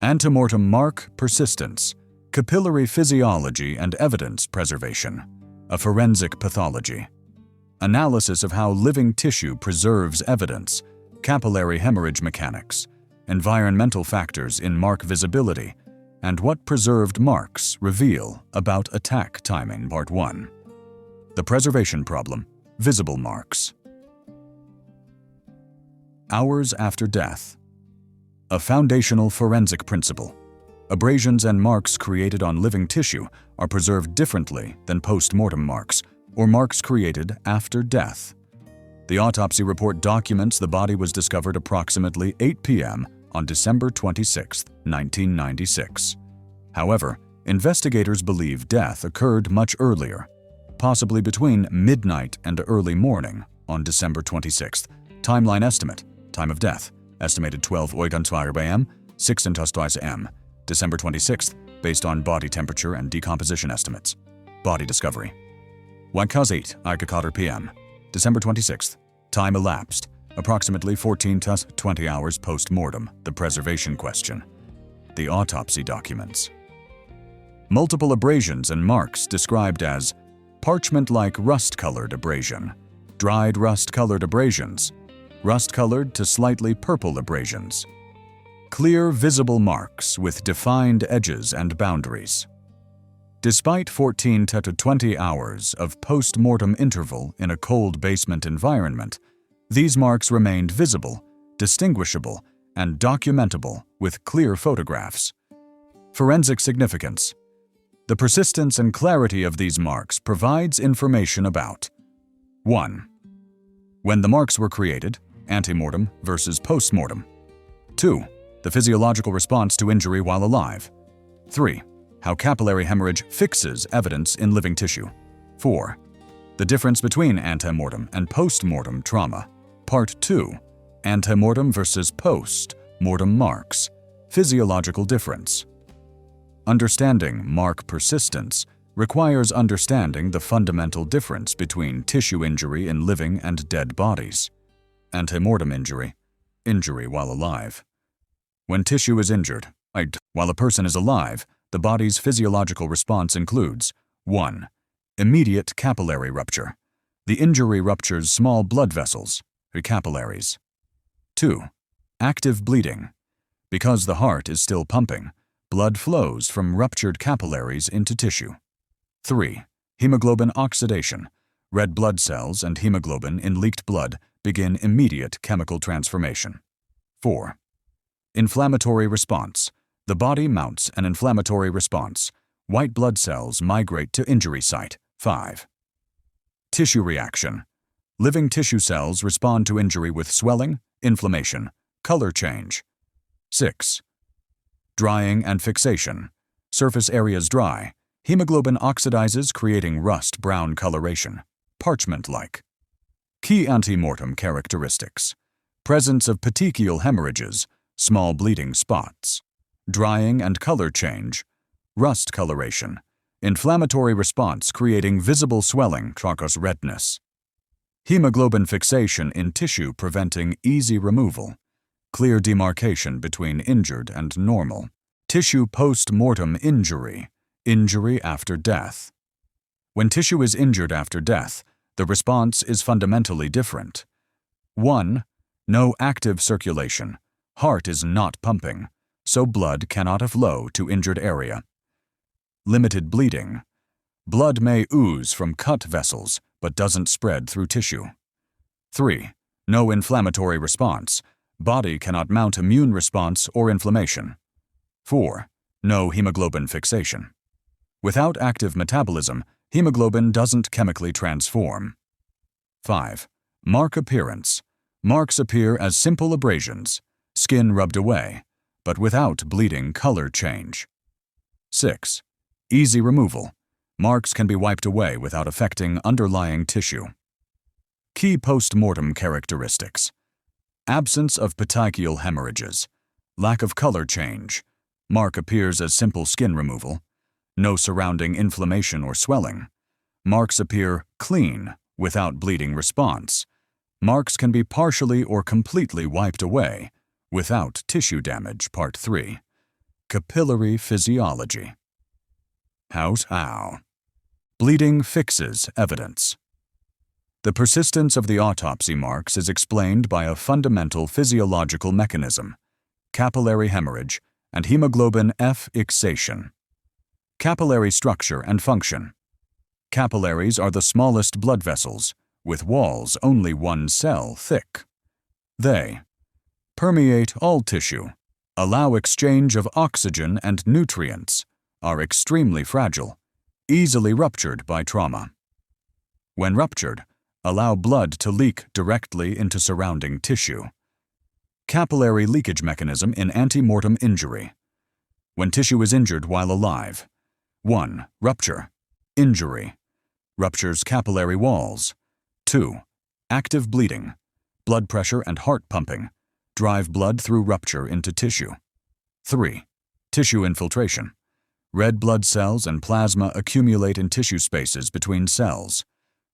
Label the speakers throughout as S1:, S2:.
S1: Antemortem mark persistence, capillary physiology and evidence preservation, a forensic pathology. Analysis of how living tissue preserves evidence, capillary hemorrhage mechanics, environmental factors in mark visibility, and what preserved marks reveal about attack timing. Part 1. The preservation problem, visible marks. Hours after death. A foundational forensic principle. Abrasions and marks created on living tissue are preserved differently than post-mortem marks, or marks created after death. The autopsy report documents the body was discovered approximately 8 p.m. on December 26, 1996. However, investigators believe death occurred much earlier, possibly between midnight and early morning on December 26th. Timeline estimate, time of death, estimated 12:22 a.m., 6:22 a.m., December 26th, based on body temperature and decomposition estimates. Body discovery. 1:08 p.m., December 26th. Time elapsed, approximately 14 to 20 hours post-mortem. The preservation question. The autopsy documents. Multiple abrasions and marks described as parchment-like rust-colored abrasion, dried rust-colored abrasions, rust-colored to slightly purple abrasions, clear visible marks with defined edges and boundaries. Despite 14 to 20 hours of post-mortem interval in a cold basement environment, these marks remained visible, distinguishable, and documentable with clear photographs. Forensic significance. The persistence and clarity of these marks provides information about 1. When the marks were created, antemortem versus postmortem. 2. The physiological response to injury while alive. 3. How capillary hemorrhage fixes evidence in living tissue. 4. The difference between antemortem and postmortem trauma. Part 2. Antemortem versus post-mortem marks. Physiological difference. Understanding mark persistence requires understanding the fundamental difference between tissue injury in living and dead bodies. Antemortem injury, injury while alive. When tissue is injured, while a person is alive, the body's physiological response includes 1. Immediate capillary rupture. The injury ruptures small blood vessels, the capillaries. 2. Active bleeding. Because the heart is still pumping, blood flows from ruptured capillaries into tissue. 3. Hemoglobin oxidation. Red blood cells and hemoglobin in leaked blood begin immediate chemical transformation. 4. Inflammatory response. The body mounts an inflammatory response. White blood cells migrate to injury site. 5. Tissue reaction. Living tissue cells respond to injury with swelling, inflammation, color change. 6. Drying and fixation. Surface areas dry. Hemoglobin oxidizes, creating rust-brown coloration, parchment-like. Key antemortem characteristics. Presence of petechial hemorrhages, small bleeding spots. Drying and color change. Rust coloration. Inflammatory response creating visible swelling, trachos redness. Hemoglobin fixation in tissue preventing easy removal. Clear demarcation between injured and normal. Tissue post-mortem injury. Injury after death. When tissue is injured after death, the response is fundamentally different. 1. No active circulation. Heart is not pumping, so blood cannot flow to injured area. Limited bleeding. Blood may ooze from cut vessels, but doesn't spread through tissue. 3. No inflammatory response. Body cannot mount immune response or inflammation. 4. No hemoglobin fixation. Without active metabolism, hemoglobin doesn't chemically transform. 5. Mark appearance. Marks appear as simple abrasions, skin rubbed away, but without bleeding color change. 6. Easy removal. Marks can be wiped away without affecting underlying tissue. Key post-mortem characteristics. Absence of petechial hemorrhages. Lack of color change. Mark appears as simple skin removal. No surrounding inflammation or swelling. Marks appear clean, without bleeding response. Marks can be partially or completely wiped away, without tissue damage. Part 3. Capillary physiology. How? Bleeding fixes evidence. The persistence of the autopsy marks is explained by a fundamental physiological mechanism: capillary hemorrhage and hemoglobin F fixation. Capillary structure and function. Capillaries are the smallest blood vessels, with walls only 1 cell thick. They permeate all tissue, allow exchange of oxygen and nutrients, are extremely fragile, easily ruptured by trauma. When ruptured, allow blood to leak directly into surrounding tissue. Capillary leakage mechanism in ante-mortem injury. When tissue is injured while alive. 1. Rupture. Injury. Ruptures capillary walls. 2. Active bleeding. Blood pressure and heart pumping. Drive blood through rupture into tissue. 3. Tissue infiltration. Red blood cells and plasma accumulate in tissue spaces between cells.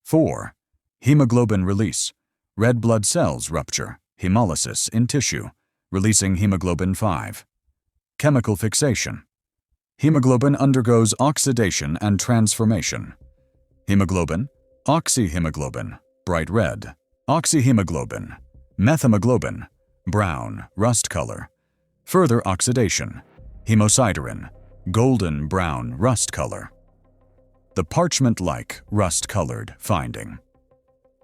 S1: 4. Hemoglobin release. Red blood cells rupture, hemolysis in tissue, releasing hemoglobin 5. Chemical fixation. Hemoglobin undergoes oxidation and transformation. Hemoglobin, oxyhemoglobin, bright red, oxyhemoglobin, methemoglobin, brown, rust color. Further oxidation, hemosiderin, golden brown rust color. The parchment-like, rust-colored finding.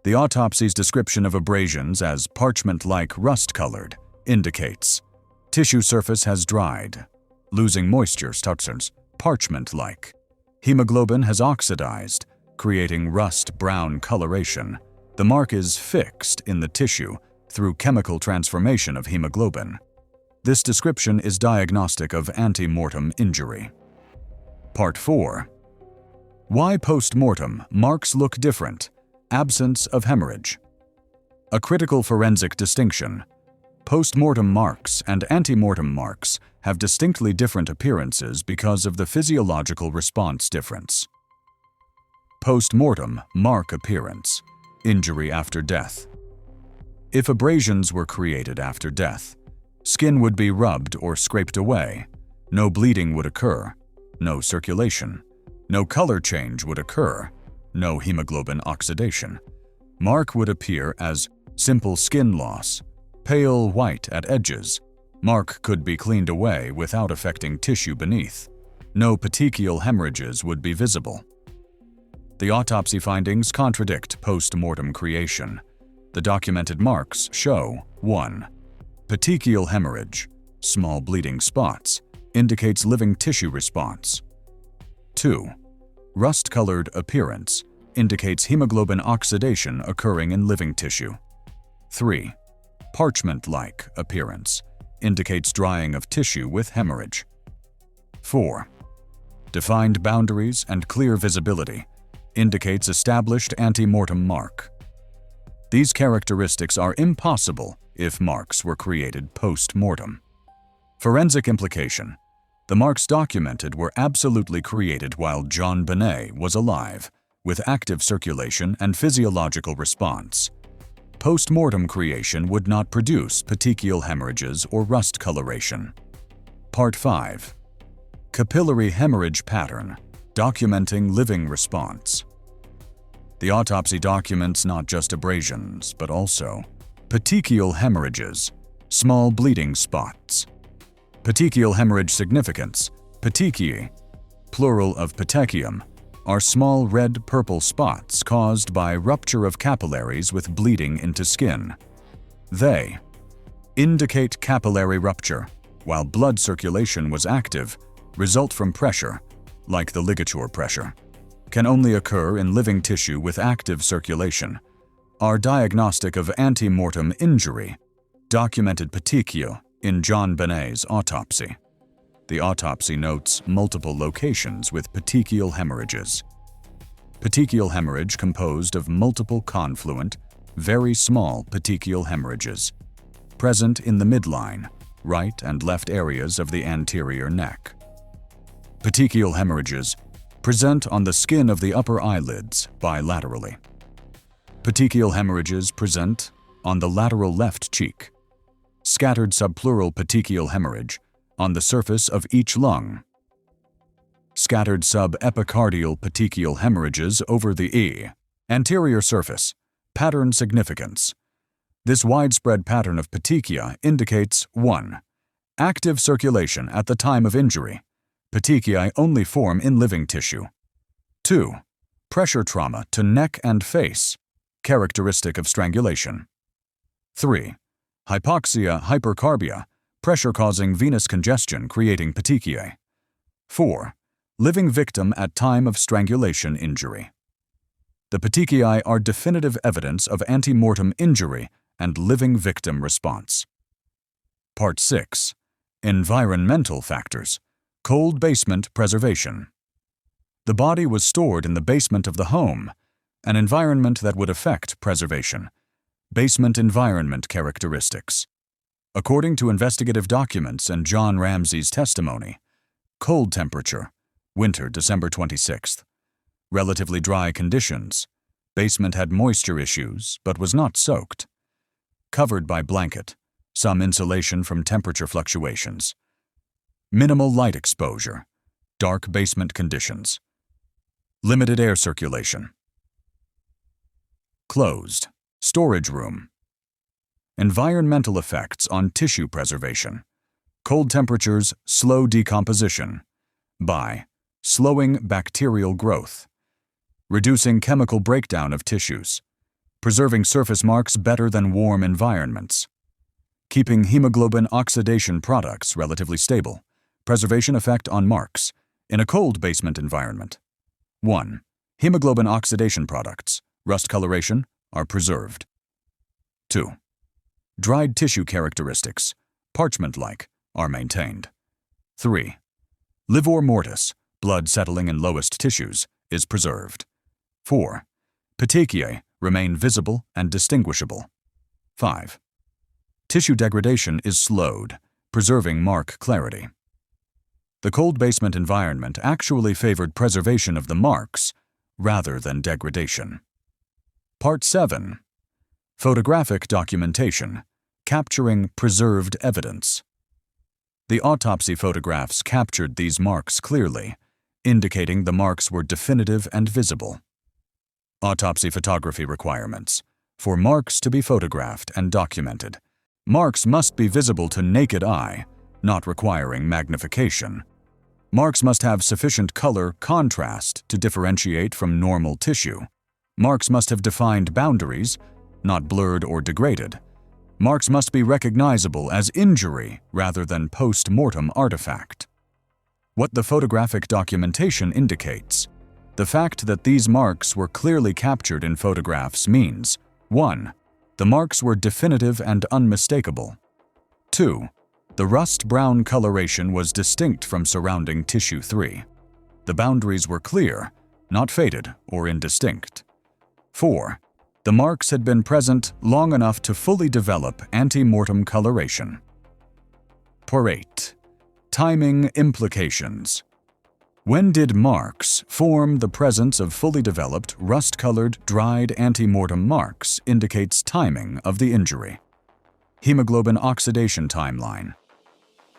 S1: The autopsy's description of abrasions as parchment-like rust-colored indicates tissue surface has dried, losing moisture starts parchment-like. Hemoglobin has oxidized, creating rust-brown coloration. The mark is fixed in the tissue through chemical transformation of hemoglobin. This description is diagnostic of ante-mortem injury. Part 4. Why post-mortem marks look different? Absence of hemorrhage. A critical forensic distinction. Post-mortem marks and ante-mortem marks have distinctly different appearances because of the physiological response difference. Post-mortem mark appearance. Injury after death. If abrasions were created after death, skin would be rubbed or scraped away. No bleeding would occur. No circulation. No color change would occur. No hemoglobin oxidation. Mark would appear as simple skin loss, pale white at edges. Mark could be cleaned away without affecting tissue beneath. No petechial hemorrhages would be visible. The autopsy findings contradict post-mortem creation. The documented marks show 1. Petechial hemorrhage, small bleeding spots, indicates living tissue response. 2. Rust-colored appearance indicates hemoglobin oxidation occurring in living tissue. 3. Parchment-like appearance indicates drying of tissue with hemorrhage. 4. Defined boundaries and clear visibility indicates established ante-mortem mark. These characteristics are impossible if marks were created post-mortem. Forensic implication. The marks documented were absolutely created while JonBenet was alive, with active circulation and physiological response. Post-mortem creation would not produce petechial hemorrhages or rust coloration. Part 5. Capillary hemorrhage pattern, documenting living response. The autopsy documents not just abrasions, but also petechial hemorrhages, small bleeding spots. Petechial hemorrhage significance. Petechii, plural of petechium, are small red-purple spots caused by rupture of capillaries with bleeding into skin. They indicate capillary rupture, while blood circulation was active, result from pressure, like the ligature pressure, can only occur in living tissue with active circulation, are diagnostic of ante-mortem injury, documented petechio in JonBenet's autopsy. The autopsy notes multiple locations with petechial hemorrhages. Petechial hemorrhage composed of multiple confluent, very small petechial hemorrhages, present in the midline, right and left areas of the anterior neck. Petechial hemorrhages present on the skin of the upper eyelids bilaterally. Petechial hemorrhages present on the lateral left cheek. Scattered subpleural petechial hemorrhage on the surface of each lung. Scattered sub-epicardial petechial hemorrhages over the E. Anterior surface. Pattern significance. This widespread pattern of petechia indicates 1. Active circulation at the time of injury. Petechiae only form in living tissue. 2. Pressure trauma to neck and face, characteristic of strangulation. 3. Hypoxia, hypercarbia, pressure causing venous congestion creating petechiae. 4. Living victim at time of strangulation injury. The petechiae are definitive evidence of ante-mortem injury and living victim response. Part 6. Environmental factors. Cold basement preservation. The body was stored in the basement of the home, an environment that would affect preservation. Basement environment characteristics. According to investigative documents and John Ramsey's testimony, cold temperature, winter December 26th. Relatively dry conditions. Basement had moisture issues, but was not soaked. Covered by blanket, some insulation from temperature fluctuations. Minimal light exposure, dark basement conditions. Limited air circulation. Closed, storage room. Environmental effects on tissue preservation. Cold temperatures slow decomposition by slowing bacterial growth, reducing chemical breakdown of tissues, preserving surface marks better than warm environments, keeping hemoglobin oxidation products relatively stable, preservation effect on marks in a cold basement environment. 1. Hemoglobin oxidation products, rust coloration, are preserved. 2. Dried tissue characteristics, parchment-like, are maintained. 3. Livor mortis, blood settling in lowest tissues, is preserved. 4. Petechiae remain visible and distinguishable. 5. Tissue degradation is slowed, preserving mark clarity. The cold basement environment actually favored preservation of the marks rather than degradation. Part 7. Photographic documentation, capturing preserved evidence. The autopsy photographs captured these marks clearly, indicating the marks were definitive and visible. Autopsy photography requirements. For marks to be photographed and documented, marks must be visible to naked eye, not requiring magnification. Marks must have sufficient color contrast to differentiate from normal tissue. Marks must have defined boundaries, not blurred or degraded. Marks must be recognizable as injury rather than post-mortem artifact. What the photographic documentation indicates. The fact that these marks were clearly captured in photographs means 1. The marks were definitive and unmistakable. 2. The rust-brown coloration was distinct from surrounding tissue. 3. The boundaries were clear, not faded or indistinct. 4. The marks had been present long enough to fully develop ante-mortem coloration. Part 8. Timing implications. When did marks form? The presence of fully developed, rust-colored, dried ante-mortem marks indicates timing of the injury. Hemoglobin oxidation timeline.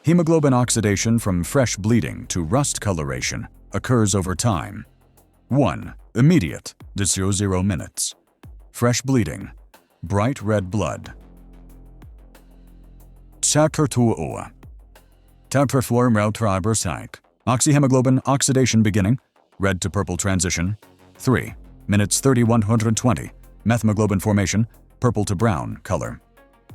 S1: Hemoglobin oxidation from fresh bleeding to rust coloration occurs over time. 1. Immediate, 0 minutes. Fresh bleeding, bright red blood. Sakertuua. Temperform Rautraberseik. Oxyhemoglobin oxidation beginning, red to purple transition. 3. Minutes 3120. Methemoglobin formation, purple to brown color.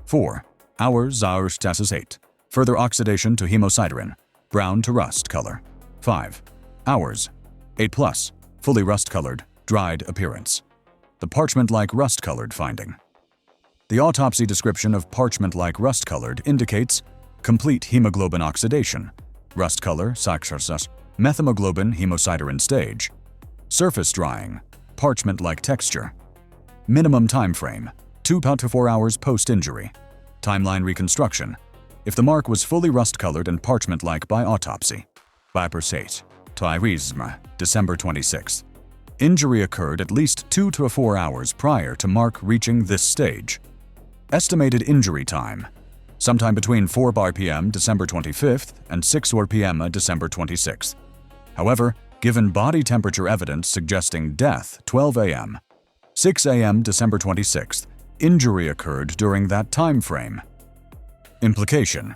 S1: 4. Hours status 8. Further oxidation to hemosiderin, brown to rust color. 5. Hours 8+, fully rust-colored, dried appearance. The parchment-like rust-colored finding. The autopsy description of parchment-like rust-colored indicates complete hemoglobin oxidation, rust color, methemoglobin hemosiderin stage, surface drying, parchment-like texture. Minimum time frame, 2 to 4 hours post-injury. Timeline reconstruction, if the mark was fully rust-colored and parchment-like by autopsy. Bipersate, Tyrisma, December 26th. Injury occurred at least 2 to 4 hours prior to mark reaching this stage. Estimated injury time, sometime between 4 p.m. December 25th and 6 p.m. December 26th. However, given body temperature evidence suggesting death 12 a.m., 6 a.m. December 26th, injury occurred during that time frame. Implication: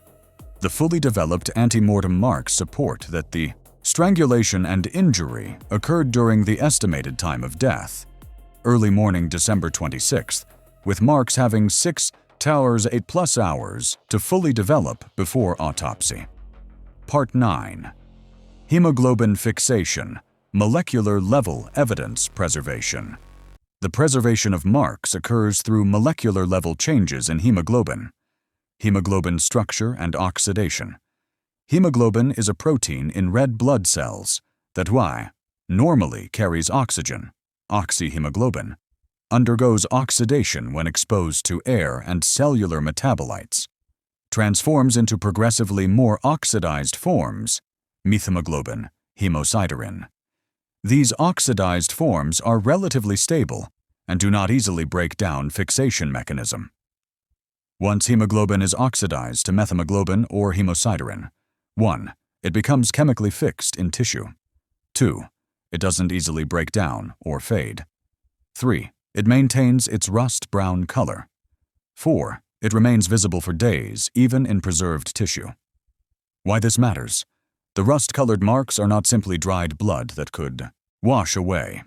S1: the fully developed ante-mortem marks support that the strangulation and injury occurred during the estimated time of death, early morning December 26th, with marks having 6 to 8+ hours to fully develop before autopsy. Part 9. Hemoglobin fixation, molecular level evidence preservation. The preservation of marks occurs through molecular level changes in hemoglobin structure and oxidation. Hemoglobin is a protein in red blood cells that, normally carries oxygen, oxyhemoglobin, undergoes oxidation when exposed to air and cellular metabolites, transforms into progressively more oxidized forms, methemoglobin, hemosiderin. These oxidized forms are relatively stable and do not easily break down fixation mechanism. Once hemoglobin is oxidized to methemoglobin or hemosiderin, 1. It becomes chemically fixed in tissue. 2. It doesn't easily break down or fade. 3. It maintains its rust-brown color. 4. It remains visible for days, even in preserved tissue. Why this matters? The rust-colored marks are not simply dried blood that could wash away.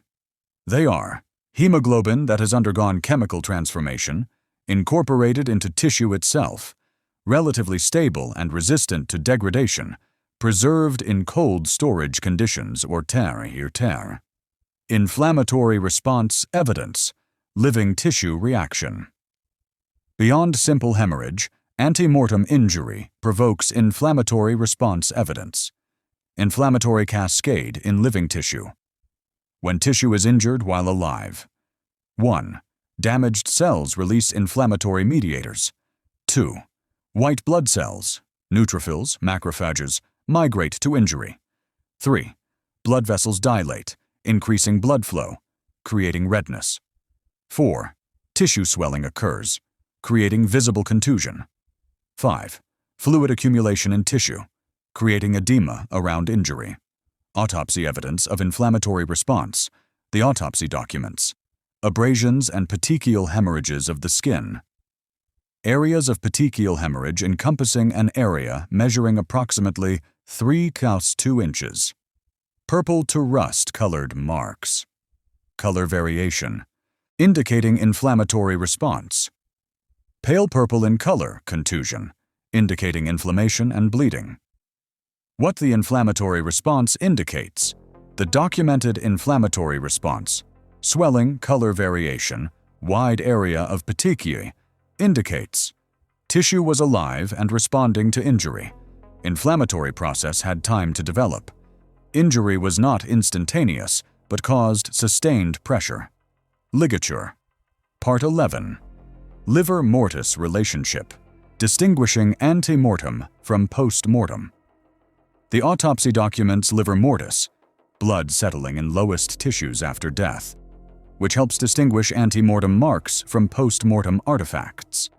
S1: They are hemoglobin that has undergone chemical transformation, incorporated into tissue itself, relatively stable and resistant to degradation, preserved in cold storage conditions or terre. Inflammatory response evidence, living tissue reaction. Beyond simple hemorrhage, ante-mortem injury provokes inflammatory response evidence. Inflammatory cascade in living tissue. When tissue is injured while alive. 1. Damaged cells release inflammatory mediators. 2. White blood cells, neutrophils, macrophages, migrate to injury. 3. Blood vessels dilate, increasing blood flow, creating redness. 4. Tissue swelling occurs, creating visible contusion. 5. Fluid accumulation in tissue, creating edema around injury. Autopsy evidence of inflammatory response, the autopsy documents. Abrasions and petechial hemorrhages of the skin. Areas of petechial hemorrhage encompassing an area measuring approximately 3·2 inches. Purple to rust-colored marks. Color variation, indicating inflammatory response. Pale purple in color, contusion, indicating inflammation and bleeding. What the inflammatory response indicates: the documented inflammatory response, swelling, color variation, wide area of petechiae, indicates tissue was alive and responding to injury. Inflammatory process had time to develop. Injury was not instantaneous, but caused sustained pressure. Ligature. Part 11. Liver mortis relationship, distinguishing ante-mortem from post-mortem. The autopsy documents liver mortis, blood settling in lowest tissues after death, which helps distinguish ante-mortem marks from post-mortem artifacts.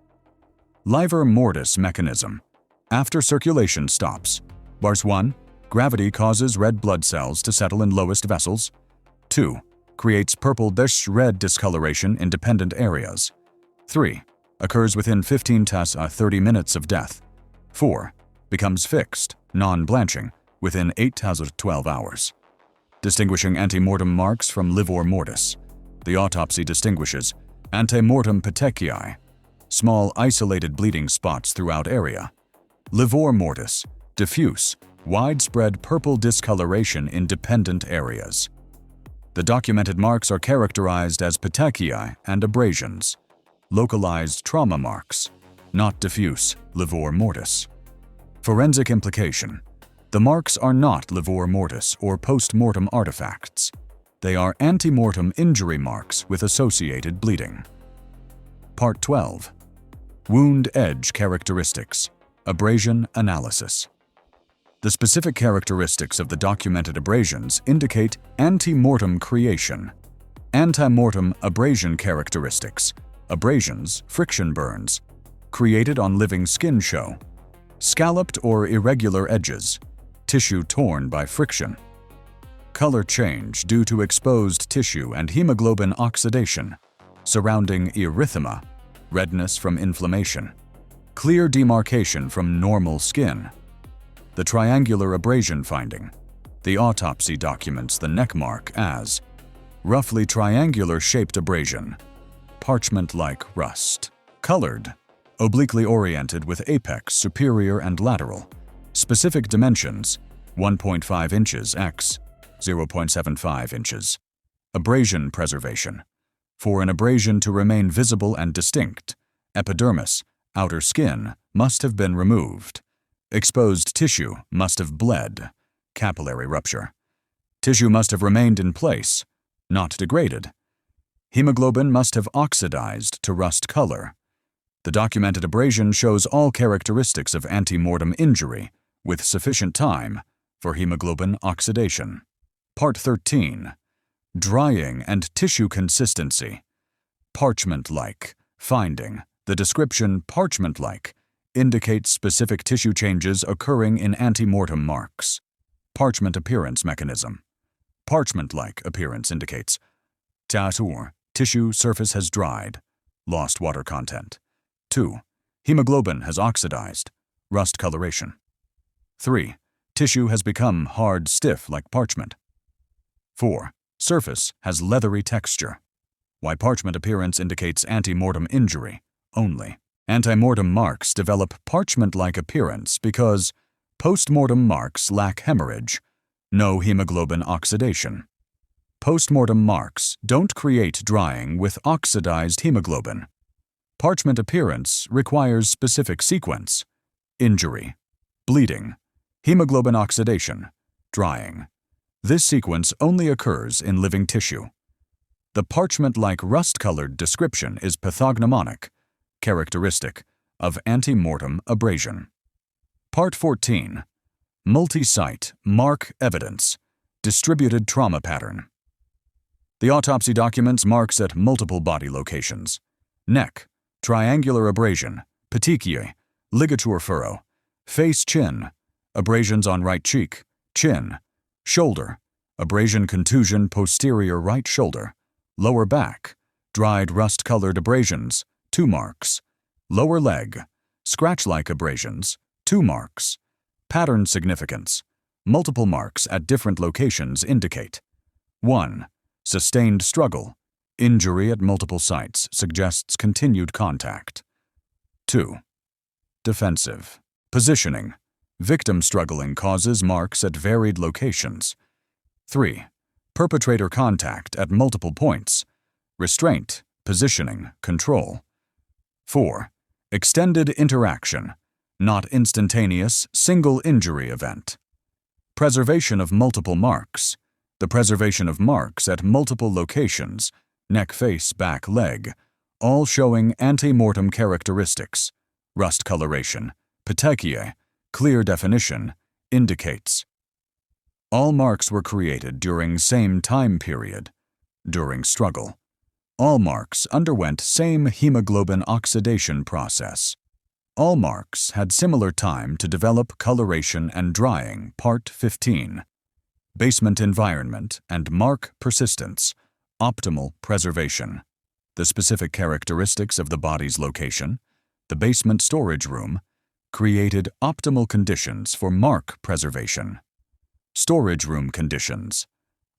S1: Liver mortis mechanism. After circulation stops. Bars 1. Gravity causes red blood cells to settle in lowest vessels. 2. Creates purple-red discoloration in dependent areas. 3. Occurs within 15 to 30 minutes of death. 4. Becomes fixed, non-blanching, within 8 to 12 hours. Distinguishing ante-mortem marks from livor mortis. The autopsy distinguishes ante-mortem petechiae, small isolated bleeding spots throughout area. Livor mortis, diffuse, widespread purple discoloration in dependent areas. The documented marks are characterized as petechiae and abrasions. Localized trauma marks, not diffuse livor mortis. Forensic implication. The marks are not livor mortis or post-mortem artifacts. They are ante-mortem injury marks with associated bleeding. Part 12. Wound edge characteristics, abrasion analysis. The specific characteristics of the documented abrasions indicate ante-mortem creation. Ante-mortem abrasion characteristics, abrasions, friction burns, created on living skin show. Scalloped or irregular edges, tissue torn by friction. Color change due to exposed tissue and hemoglobin oxidation, surrounding erythema, redness from inflammation. Clear demarcation from normal skin. The triangular abrasion finding. The autopsy documents the neck mark as roughly triangular shaped abrasion, parchment-like rust. Colored, obliquely oriented with apex superior and lateral. Specific dimensions, 1.5 inches x 0.75 inches. Abrasion preservation. For an abrasion to remain visible and distinct, epidermis, outer skin, must have been removed. Exposed tissue must have bled, capillary rupture. Tissue must have remained in place, not degraded. Hemoglobin must have oxidized to rust color. The documented abrasion shows all characteristics of ante-mortem injury, with sufficient time for hemoglobin oxidation. Part 13. Drying and tissue consistency. Parchment-like. Finding. The description parchment-like indicates specific tissue changes occurring in ante-mortem marks. Parchment appearance mechanism. Parchment-like appearance indicates tissue surface has dried, lost water content. 2. Hemoglobin has oxidized, rust coloration. 3. Tissue has become hard, stiff like parchment. 4. Surface has leathery texture. Why parchment appearance indicates ante-mortem injury only. Ante-mortem marks develop parchment-like appearance because post-mortem marks lack hemorrhage, no hemoglobin oxidation. Post-mortem marks don't create drying with oxidized hemoglobin. Parchment appearance requires specific sequence: injury, bleeding, hemoglobin oxidation, drying. This sequence only occurs in living tissue. The parchment-like rust-colored description is pathognomonic, characteristic of ante-mortem abrasion. Part 14. Multi-site mark evidence, distributed trauma pattern. The autopsy documents marks at multiple body locations. Neck, triangular abrasion, petechiae, ligature furrow, face chin, abrasions on right cheek, chin, shoulder, abrasion contusion posterior right shoulder, lower back, dried rust-colored abrasions, 2 marks, lower leg, scratch-like abrasions, 2 marks. Pattern significance. Multiple marks at different locations indicate 1. Sustained struggle. Injury at multiple sites suggests continued contact. 2. Defensive. Positioning. Victim struggling causes marks at varied locations. 3. Perpetrator contact at multiple points. Restraint, positioning, control. 4. Extended interaction. Not instantaneous, single injury event. Preservation of multiple marks. The preservation of marks at multiple locations, neck, face, back, leg, all showing ante-mortem characteristics. Rust coloration, petechiae, clear definition, indicates. All marks were created during same time period, during struggle. All marks underwent same hemoglobin oxidation process. All marks had similar time to develop coloration and drying. Part 15. Basement environment and mark persistence, optimal preservation. The specific characteristics of the body's location, the basement storage room, created optimal conditions for mark preservation. Storage room conditions.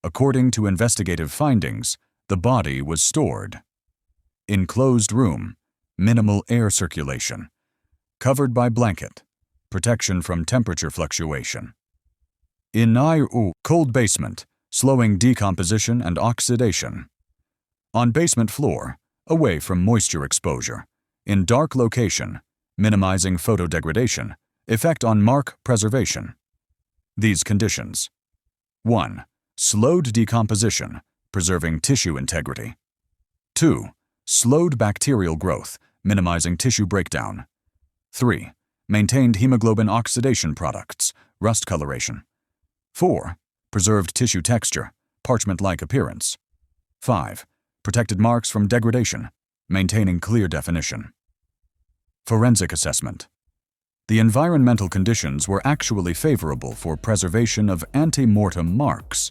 S1: According to investigative findings, the body was stored. Enclosed room, minimal air circulation. Covered by blanket, protection from temperature fluctuation. Cold basement, slowing decomposition and oxidation. On basement floor, away from moisture exposure. In dark location, minimizing photodegradation, effect on mark preservation. These conditions. 1. Slowed decomposition, preserving tissue integrity. 2. Slowed bacterial growth, minimizing tissue breakdown. 3. Maintained hemoglobin oxidation products, rust coloration. 4. Preserved tissue texture, parchment-like appearance. 5. Protected marks from degradation, maintaining clear definition. Forensic assessment. The environmental conditions were actually favorable for preservation of ante-mortem marks.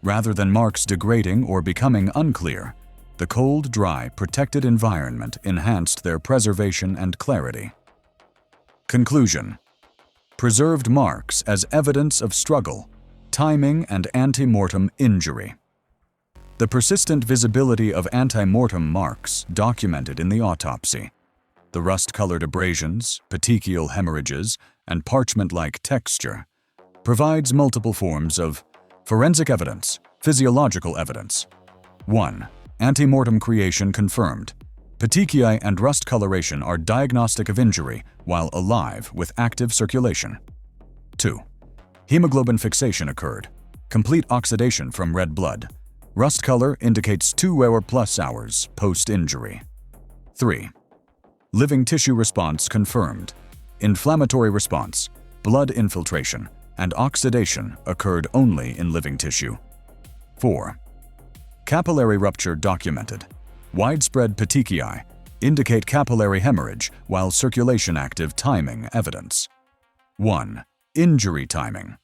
S1: Rather than marks degrading or becoming unclear, the cold, dry, protected environment enhanced their preservation and clarity. Conclusion: preserved marks as evidence of struggle, timing, and ante-mortem injury. The persistent visibility of ante-mortem marks documented in the autopsy, the rust-colored abrasions, petechial hemorrhages, and parchment-like texture, provides multiple forms of forensic evidence, physiological evidence. 1. Ante-mortem creation confirmed. Petechiae and rust coloration are diagnostic of injury while alive with active circulation. 2. Hemoglobin fixation occurred. Complete oxidation from red blood. Rust color indicates 2 or plus hours post-injury. 3. Living tissue response confirmed. Inflammatory response, blood infiltration, and oxidation occurred only in living tissue. 4. Capillary rupture documented. Widespread petechiae indicate capillary hemorrhage while circulation-active timing evidence. 1. Injury timing.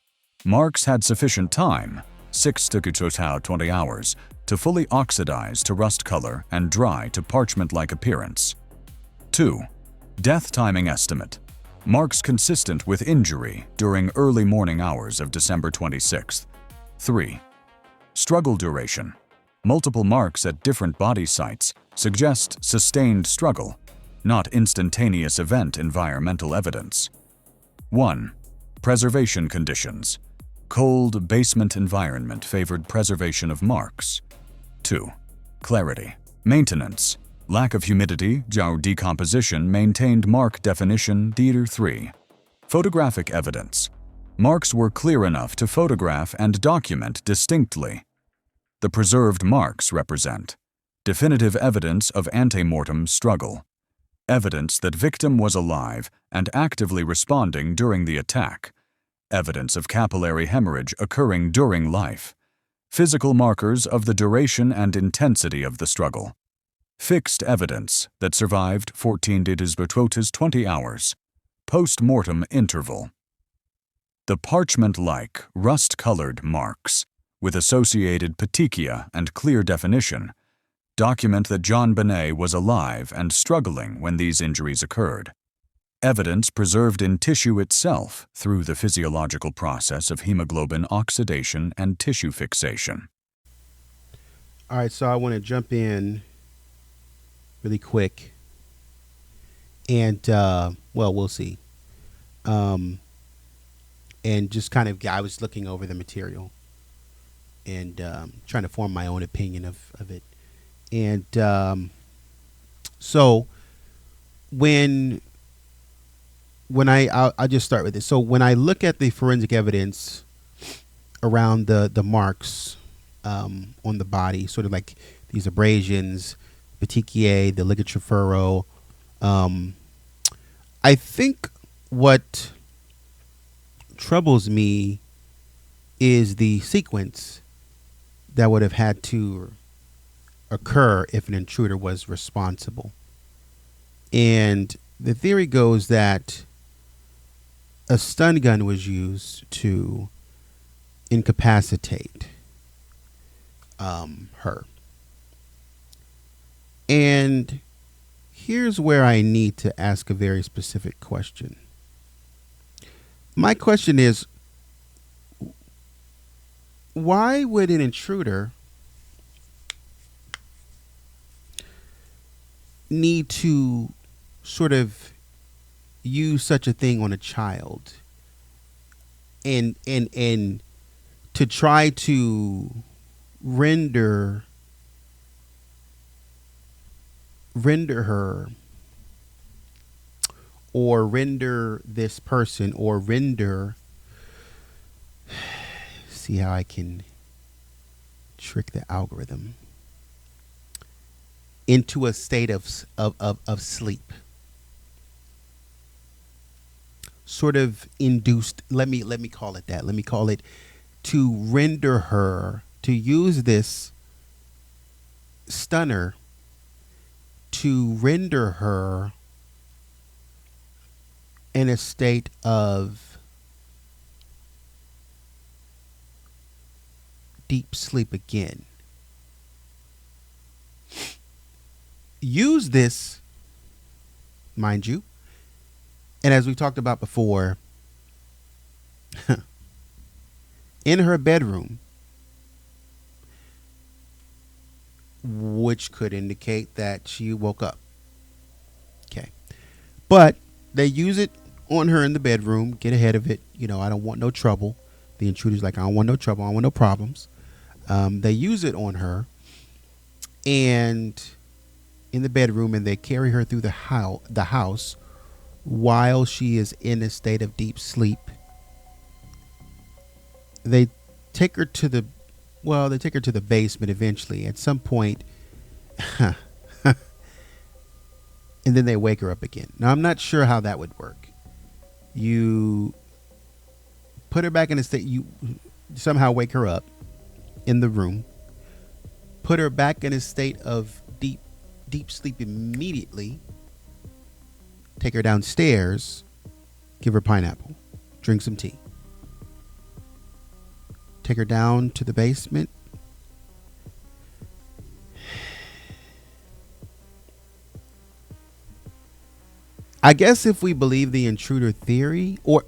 S1: Marks had sufficient time, 6 to 20 hours, to fully oxidize to rust color and dry to parchment-like appearance. 2. Death timing estimate. Marks consistent with injury during early morning hours of December 26th. 3. Struggle duration. Multiple marks at different body sites suggest sustained struggle, not instantaneous event environmental evidence. 1. Preservation conditions. Cold basement environment favored preservation of marks. 2. Clarity. Maintenance. Lack of humidity, decomposition maintained mark definition. 3. Photographic evidence. Marks were clear enough to photograph and document distinctly. The preserved marks represent definitive evidence of ante-mortem struggle, evidence that victim was alive and actively responding during the attack, evidence of capillary hemorrhage occurring during life, physical markers of the duration and intensity of the struggle, fixed evidence that survived 14 to 20 hours, post-mortem interval. The parchment-like, rust-colored marks, with associated petechia and clear definition, document that JonBenet was alive and struggling when these injuries occurred. Evidence preserved in tissue itself through the physiological process of hemoglobin oxidation and tissue fixation.
S2: All right, so I want to jump in really quick, and well, we'll see. And just kind of, I was looking over the material and trying to form my own opinion of it. And so when I'll just start with this. So when I look at the forensic evidence around the marks on the body, sort of like these abrasions, petechiae, the ligature furrow, I think what troubles me is the sequence that would have had to occur if an intruder was responsible. And the theory goes that a stun gun was used to incapacitate her. And here's where I need to ask a very specific question. My question is, why would an intruder need to sort of use such a thing on a child and to try to render her, or render this person, or see how I can trick the algorithm into a state of sleep, sort of induced. Let me call it that. Let me call it to render her, to use this stunner to render her in a state of deep sleep again. Use this, mind you, and as we talked about before, in her bedroom, which could indicate that she woke up. Okay. But they use it on her in the bedroom, get ahead of it. You know, I don't want no trouble. The intruder's like, I don't want no trouble. I don't want no problems. They use it on her and in the bedroom, and they carry her through the house while she is in a state of deep sleep. They take her to the basement eventually at some point. And then they wake her up again. Now, I'm not sure how that would work. You put her back in a state, you somehow wake her up in the room, put her back in a state of deep sleep immediately, take her downstairs, give her pineapple, drink some tea. Take her down to the basement. I guess if we believe the intruder theory, or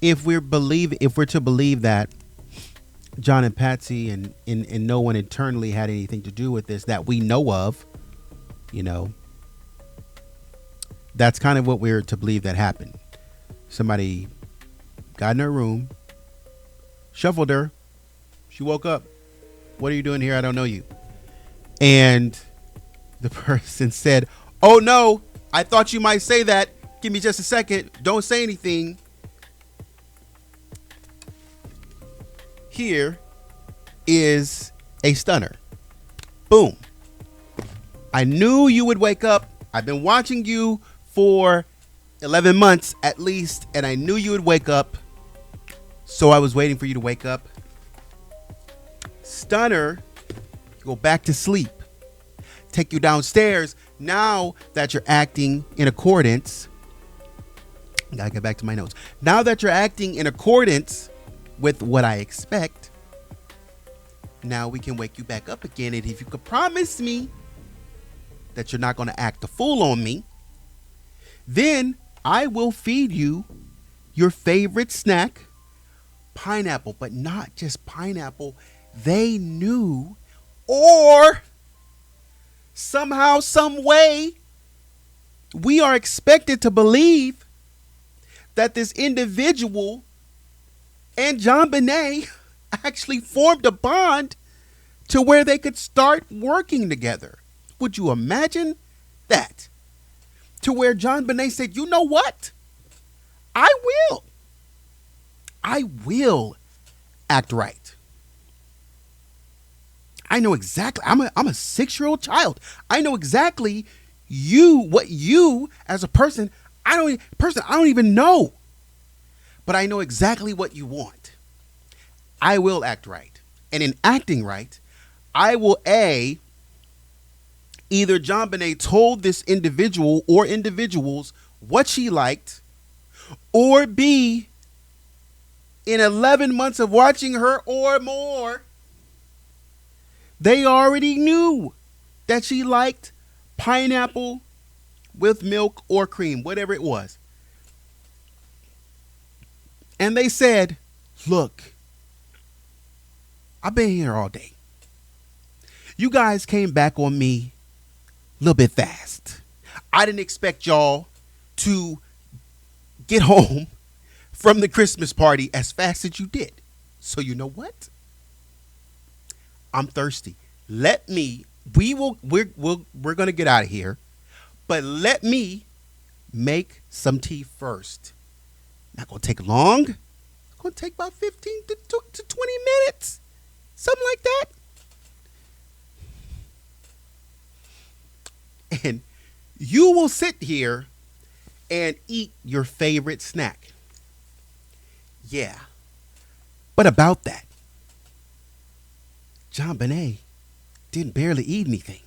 S2: if we're to believe that John and Patsy and no one internally had anything to do with this that we know of, you know, that's kind of what we're to believe that happened. Somebody got in her room, shuffled her. She woke up. What are you doing here? I don't know you. And the person said, oh no, I thought you might say that. Give me just a second. Don't say anything. Here is a stunner. Boom. I knew you would wake up. I've been watching you for 11 months at least, and I knew you would wake up. So I was waiting for you to wake up. Stunner, go back to sleep. Take you downstairs. Now that you're acting in accordance, I gotta get back to my notes. Now that you're acting in accordance with what I expect, now we can wake you back up again. And if you could promise me that you're not going to act a fool on me, then I will feed you your favorite snack, pineapple. But not just pineapple. They knew, or somehow, some way, we are expected to believe that this individual and JonBenet actually formed a bond to where they could start working together. Would you imagine that? To where JonBenet said, you know what? I will act right. I know exactly. I'm a 6-year-old child. I know exactly what you as a person, I don't even know. But I know exactly what you want. I will act right. And in acting right, I will either JonBenet told this individual or individuals what she liked, or B, in 11 months of watching her or more, they already knew that she liked pineapple with milk or cream, whatever it was. And they said, look, I've been here all day. You guys came back on me a little bit fast. I didn't expect y'all to get home from the Christmas party as fast as you did. So you know what? I'm thirsty. We're going to get out of here, but let me make some tea first. Not going to take long. It's going to take about 15 to 20 minutes. Something like that. And you will sit here and eat your favorite snack. Yeah. But about that, JonBenet didn't barely eat anything.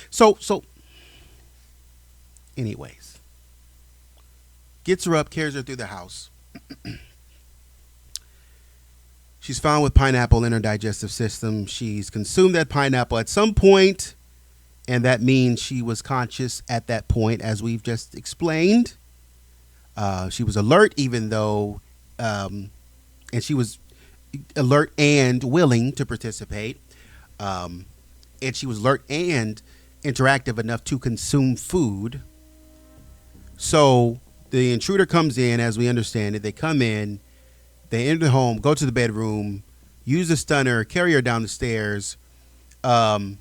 S2: So anyways, gets her up, carries her through the house. She's found with pineapple in her digestive system. She's consumed that pineapple at some point, and that means she was conscious at that point, as we've just explained. She was alert, even though, and she was alert and willing to participate. And she was alert and interactive enough to consume food. So the intruder comes in, as we understand it. They come in, they enter the home, go to the bedroom, use a stunner, carry her down the stairs, and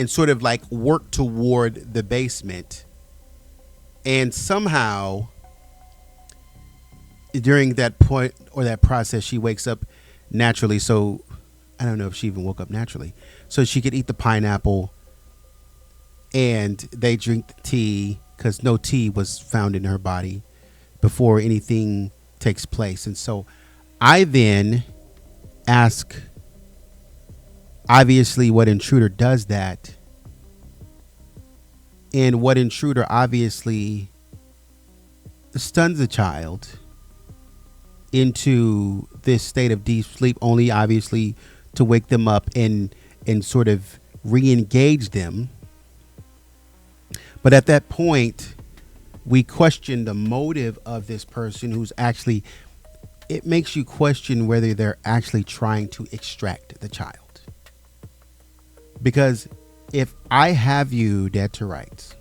S2: sort of like work toward the basement. And somehow, during that point or that process, she wakes up naturally. So I don't know if she even woke up naturally. So she could eat the pineapple, and they drink the tea, because no tea was found in her body before anything takes place. And so I then ask, obviously, what intruder does that, and what intruder obviously stuns a child into this state of deep sleep, only obviously to wake them up and sort of re-engage them. But at that point, we question the motive of this person who's actually, it makes you question whether they're actually trying to extract the child. Because if I have you dead to rights,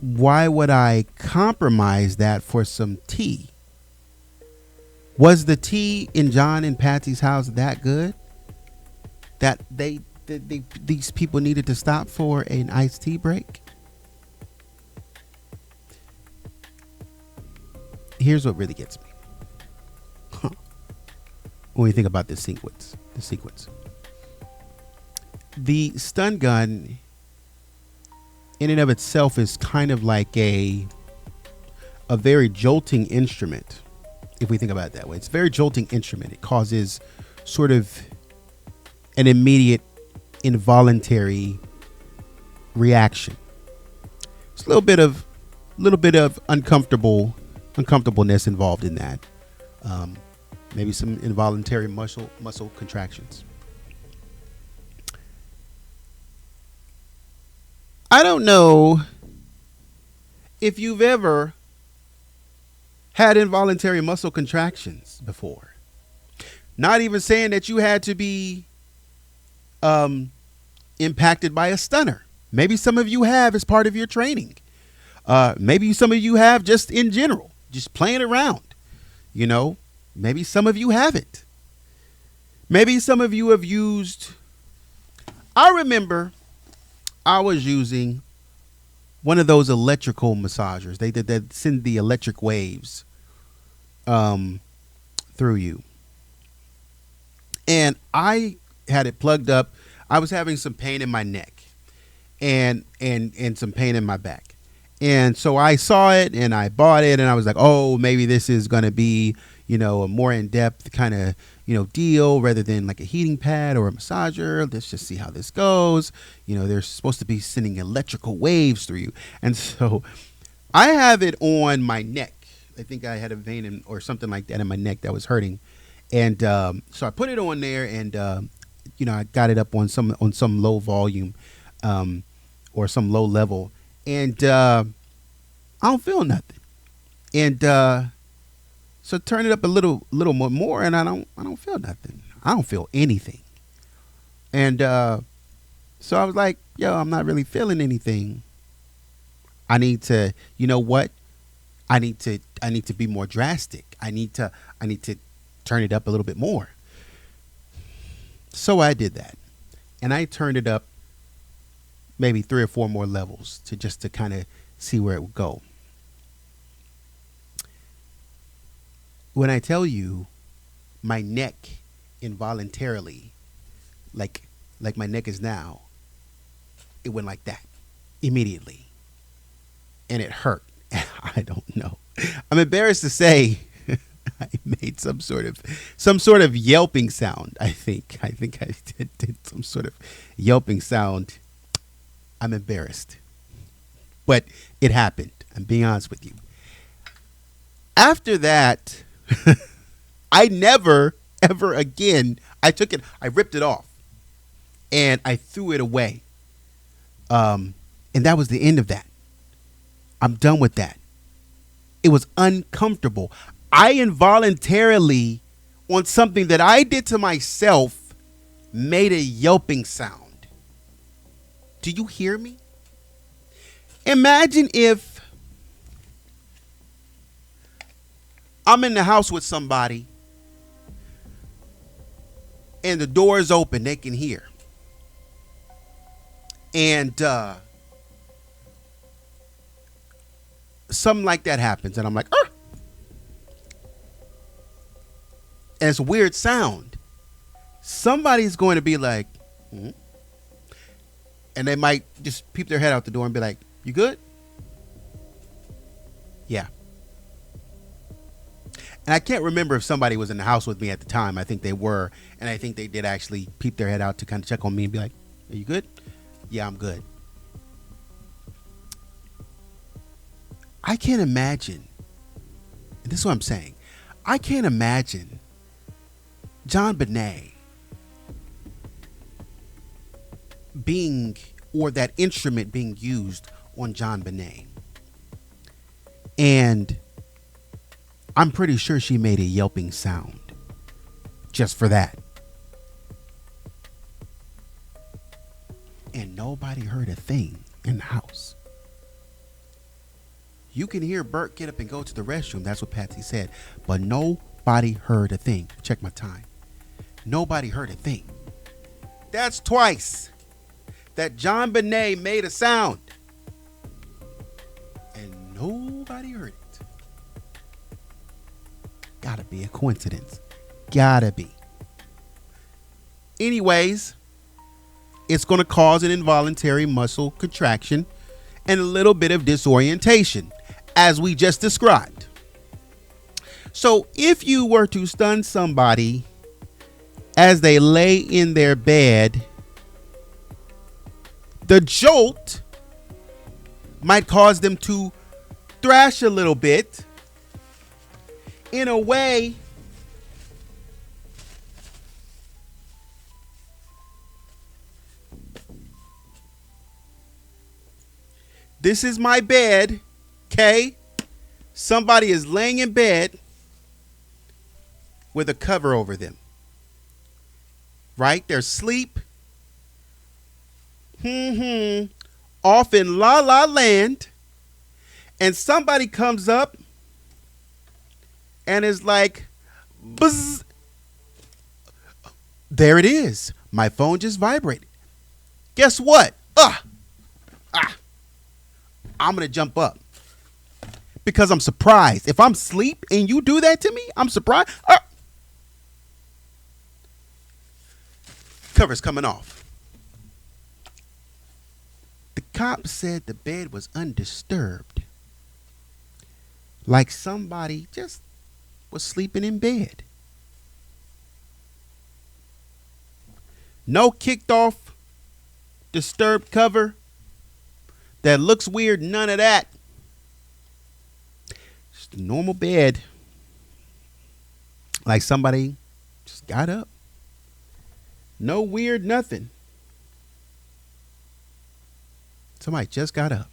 S2: why would I compromise that for some tea? Was the tea in John and Patsy's house that good that these people needed to stop for an iced tea break? Here's what really gets me. When we think about this sequence, the stun gun in and of itself is kind of like a very jolting instrument. If we think about it that way, it's a very jolting instrument. It causes sort of an immediate involuntary reaction. It's a little bit of uncomfortableness involved in that. Maybe some involuntary muscle contractions. I don't know if you've ever had involuntary muscle contractions before. Not even saying that you had to be impacted by a stunner. Maybe some of you have as part of your training. Maybe some of you have just in general, just playing around. You know, maybe some of you haven't. Maybe some of you have used. I remember I was using one of those electrical massagers. They send the electric waves through you. And I had it plugged up. I was having some pain in my neck and some pain in my back. And so I saw it and I bought it, and I was like, oh, maybe this is going to be, a more in-depth kind of, deal rather than like a heating pad or a massager. Let's just see how this goes. They're supposed to be sending electrical waves through you. And so I have it on my neck. I think I had a vein or something like that in my neck that was hurting. And so I put it on there, and, I got it up on some low volume or some low level. And I don't feel nothing. And so turn it up a little more, and I don't feel nothing. I don't feel anything. And so I was like, yo, I'm not really feeling anything. I need to, you know what? I need to be more drastic. I need to turn it up a little bit more. So I did that. And I turned it up maybe 3 or 4 more levels to kind of see where it would go. When I tell you my neck involuntarily, like my neck is now, it went like that immediately. And it hurt. I don't know. I'm embarrassed to say I made some sort of yelping sound. I think I did some sort of yelping sound. I'm embarrassed. but it happened. I'm being honest with you. After that, I never, ever again, I took it, I ripped it off and I threw it away. And that was the end of that. I'm done with that. It was uncomfortable. I involuntarily, on something that I did to myself, made a yelping sound. Do you hear me? Imagine if I'm in the house with somebody and the door is open, they can hear. And something like that happens and I'm like, "Arr!" And it's a weird sound. Somebody's going to be like, "Hmm?" And they might just peep their head out the door and be like, "You good?" Yeah. And I can't remember if somebody was in the house with me at the time. I think they were. And I think they did actually peep their head out to kind of check on me and be like, "Are you good?" "Yeah, I'm good." I can't imagine. And this is what I'm saying. I can't imagine JonBenet being, or that instrument being used on JonBenet. And I'm pretty sure she made a yelping sound just for that. And nobody heard a thing in the house. You can hear Burke get up and go to the restroom. That's what Patsy said. But nobody heard a thing. Check my time. Nobody heard a thing. That's twice that JonBenet made a sound. And nobody heard it. Gotta be a coincidence. Gotta be. Anyways, it's going to cause an involuntary muscle contraction and a little bit of disorientation, as we just described. So if you were to stun somebody as they lay in their bed, the jolt might cause them to thrash a little bit in a way this is my bed, okay? Somebody is laying in bed with a cover over them. Right? They're asleep. Off in La La Land. And somebody comes up and is like, buzz. There it is. My phone just vibrated. Guess what? I'm going to jump up because I'm surprised. If I'm asleep and you do that to me, I'm surprised. Cover's coming off. The cop said the bed was undisturbed. Like somebody just was sleeping in bed. No kicked off, disturbed cover that looks weird, none of that. Just a normal bed. Like somebody just got up. No weird nothing. Somebody just got up.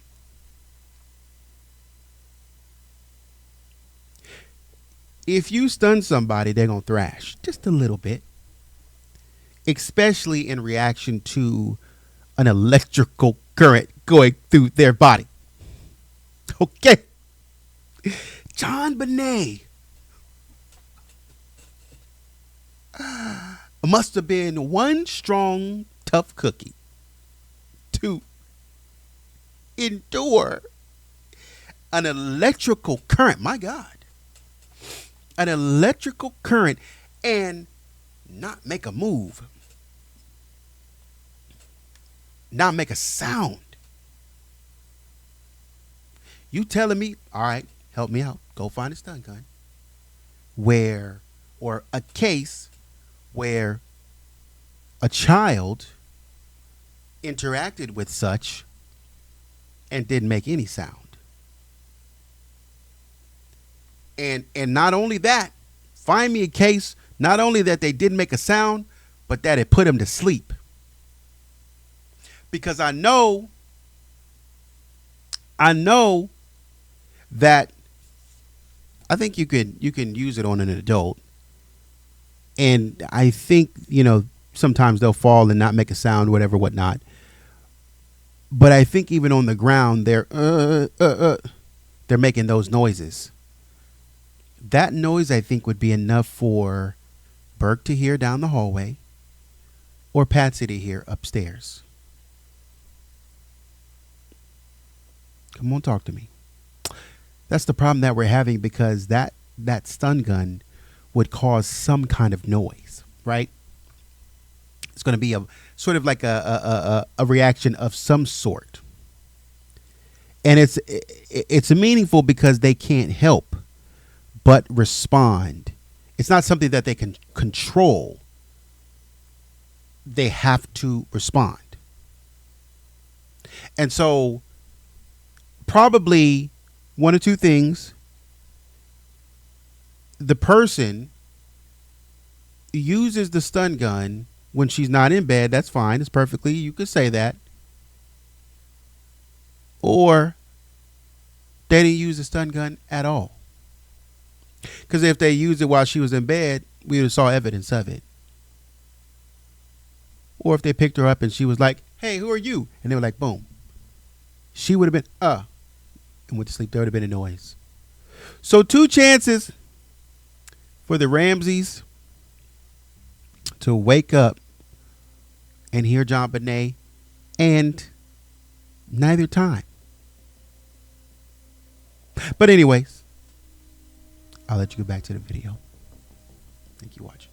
S2: If you stun somebody, they're going to thrash just a little bit. Especially in reaction to an electrical current going through their body. Okay. JonBenet must have been one strong, tough cookie to endure an electrical current. My God. An electrical current and not make a move. Not make a sound. You telling me, all right, help me out. Go find a stun gun. Where, or a case where a child interacted with such and didn't make any sound. And not only that, find me a case, not only that they didn't make a sound, but that it put him to sleep. Because I know that I think you can use it on an adult. And I think, sometimes they'll fall and not make a sound, whatever, whatnot. But I think even on the ground, they're making those noises. That noise, I think, would be enough for Burke to hear down the hallway or Patsy to hear upstairs. Come on, talk to me. That's the problem that we're having, because that stun gun would cause some kind of noise, right? It's going to be a sort of like a reaction of some sort. And it's meaningful because they can't help but respond. It's not something that they can control. They have to respond. And so probably one or two things. The person uses the stun gun when she's not in bed. That's fine. It's perfectly, you could say that. Or they didn't use the stun gun at all. Because if they used it while she was in bed, we would have saw evidence of it. Or if they picked her up and she was like, "Hey, who are you?" And they were like, boom. She would have been, and went to sleep. There would have been a noise. So 2 chances for the Ramseys to wake up and hear JonBenet, and neither time. But anyways, I'll let you go back to the video. Thank you for watching.